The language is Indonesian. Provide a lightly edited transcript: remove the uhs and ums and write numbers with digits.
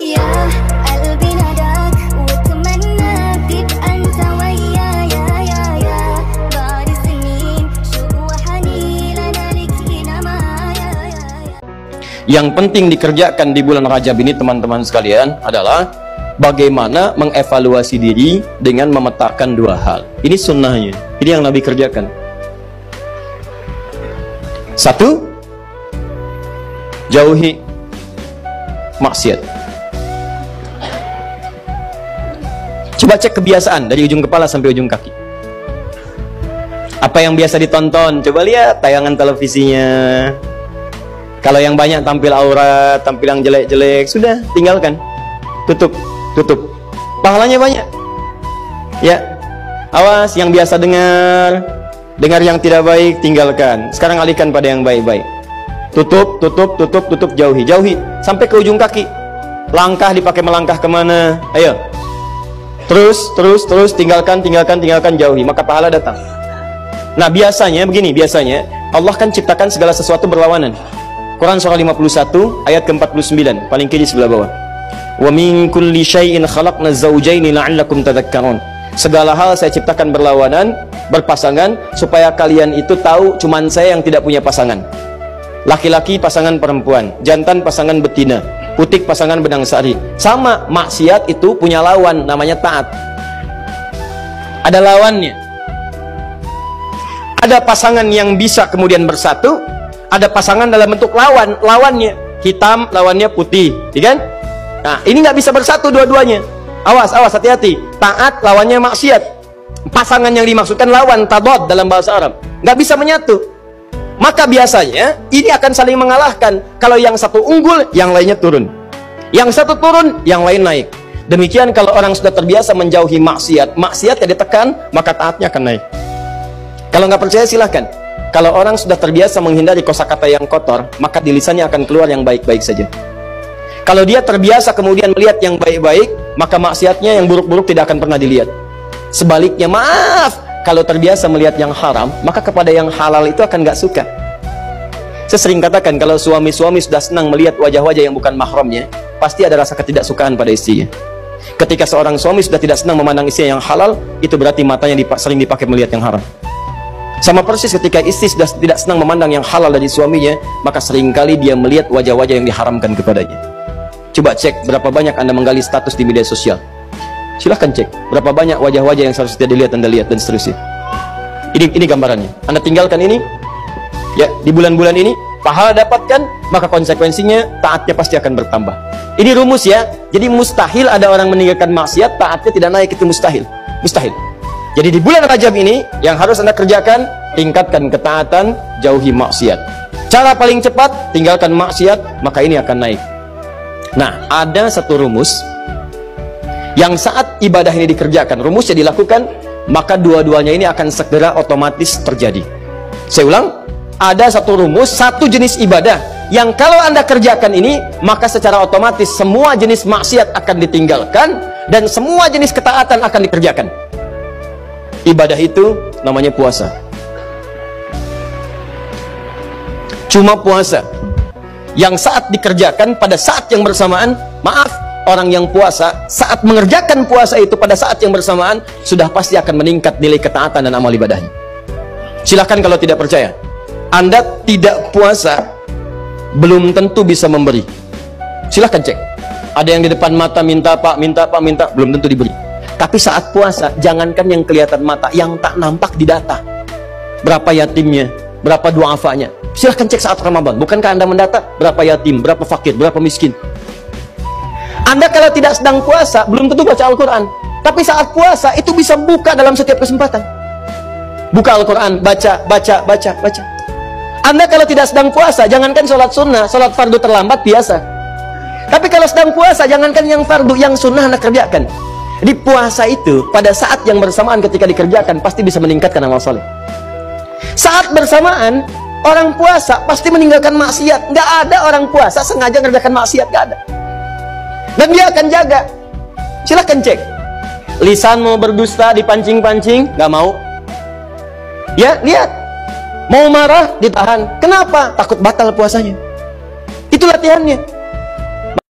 يا قلبي نداك واتمنى تبقى انت ويايا يا بعد سنين شوق وحنين انا لك هنا معايا Yang penting dikerjakan di bulan Rajab ini teman-teman sekalian adalah bagaimana mengevaluasi diri dengan memetakan dua hal. Ini sunnahnya, ini yang Nabi kerjakan. Satu, jauhi maksiat. Coba cek kebiasaan dari ujung kepala sampai ujung kaki. Apa yang biasa ditonton? Coba lihat tayangan televisinya. Kalau yang banyak tampil aurat, tampil yang jelek-jelek, sudah tinggalkan. Tutup. Pahalanya banyak. Ya. Awas yang biasa dengar yang tidak baik tinggalkan. Sekarang alihkan pada yang baik-baik. Tutup, jauhi sampai ke ujung kaki. Langkah dipakai melangkah kemana? Ayo. Terus tinggalkan, jauhi, maka pahala datang. Nah, biasanya begini, Allah kan ciptakan segala sesuatu berlawanan. Quran surah 51 ayat ke-49, paling kiri sebelah bawah. Wa min kulli syai'in khalaqna zawjaini la'allakum tadhakkarun. Segala hal saya ciptakan berlawanan, berpasangan, supaya kalian itu tahu cuman saya yang tidak punya pasangan. Laki-laki pasangan perempuan, jantan pasangan betina, putik pasangan benang sari. Sama, maksiat itu punya lawan, namanya taat. Ada lawannya. Ada pasangan yang bisa kemudian bersatu, ada pasangan dalam bentuk lawannya hitam, lawannya putih, ya kan? Nah, ini nggak bisa bersatu dua-duanya. Awas, hati-hati. Taat lawannya maksiat. Pasangan yang dimaksudkan lawan, tadad dalam bahasa Arab, nggak bisa menyatu. Maka biasanya ini akan saling mengalahkan. Kalau yang satu unggul, yang lainnya turun. Yang satu turun, yang lain naik. Demikian kalau orang sudah terbiasa menjauhi maksiatnya ditekan, maka taatnya akan naik. Kalau nggak percaya silahkan. Kalau orang sudah terbiasa menghindari kosakata yang kotor, maka di lisannya akan keluar yang baik-baik saja. Kalau dia terbiasa kemudian melihat yang baik-baik, maka maksiatnya yang buruk-buruk tidak akan pernah dilihat. Sebaliknya, kalau terbiasa melihat yang haram, maka kepada yang halal itu akan nggak suka. Saya sering katakan, kalau suami-suami sudah senang melihat wajah-wajah yang bukan mahramnya, pasti ada rasa ketidaksukaan pada istrinya. Ketika seorang suami sudah tidak senang memandang istrinya yang halal, itu berarti matanya sering dipakai melihat yang haram. Sama persis ketika istri sudah tidak senang memandang yang halal dari suaminya, maka seringkali dia melihat wajah-wajah yang diharamkan kepadanya. Coba cek berapa banyak Anda menggali status di media sosial. Silahkan cek berapa banyak wajah-wajah yang seharusnya dilihat Anda lihat, dan seterusnya. Ini gambarannya. Anda tinggalkan ini, ya, di bulan-bulan ini pahala dapatkan, maka konsekuensinya taatnya pasti akan bertambah. Ini rumus ya. Jadi mustahil ada orang meninggalkan maksiat taatnya tidak naik, itu mustahil. Jadi di bulan Rajab ini yang harus Anda kerjakan, tingkatkan ketaatan, jauhi maksiat. Cara paling cepat, tinggalkan maksiat, maka ini akan naik. Nah, ada satu rumus yang saat ibadah ini dikerjakan, rumusnya dilakukan, maka dua-duanya ini akan segera otomatis terjadi. Saya ulang, ada satu rumus, satu jenis ibadah yang kalau Anda kerjakan ini, maka secara otomatis semua jenis maksiat akan ditinggalkan dan semua jenis ketaatan akan dikerjakan. Ibadah itu namanya puasa. Cuma puasa yang saat dikerjakan pada saat yang bersamaan, orang yang puasa saat mengerjakan puasa itu pada saat yang bersamaan, sudah pasti akan meningkat nilai ketaatan dan amal ibadahnya. Silahkan kalau tidak percaya. Anda tidak puasa, belum tentu bisa memberi. Silahkan cek. Ada yang di depan mata minta pak, belum tentu diberi. Tapi saat puasa, jangankan yang kelihatan mata, yang tak nampak di data. Berapa yatimnya, berapa du'afanya. Silahkan cek saat Ramadan. Bukankah Anda mendata berapa yatim, berapa fakir, berapa miskin. Anda kalau tidak sedang puasa, belum tentu baca Al-Quran. Tapi saat puasa, itu bisa buka dalam setiap kesempatan. Buka Al-Quran, baca. Anda kalau tidak sedang puasa, jangankan sholat sunnah, sholat fardu terlambat biasa. Tapi kalau sedang puasa, jangankan yang fardu, yang sunnah Anda kerjakan. Di puasa itu, pada saat yang bersamaan ketika dikerjakan, pasti bisa meningkatkan amal soleh. Saat bersamaan, orang puasa pasti meninggalkan maksiat. Nggak ada orang puasa sengaja mengerjakan maksiat, nggak ada. Dan dia akan jaga. Silahkan cek. Lisan mau berdusta, dipancing-pancing, nggak mau. Ya, lihat. Mau marah, ditahan. Kenapa? Takut batal puasanya. Itu latihannya.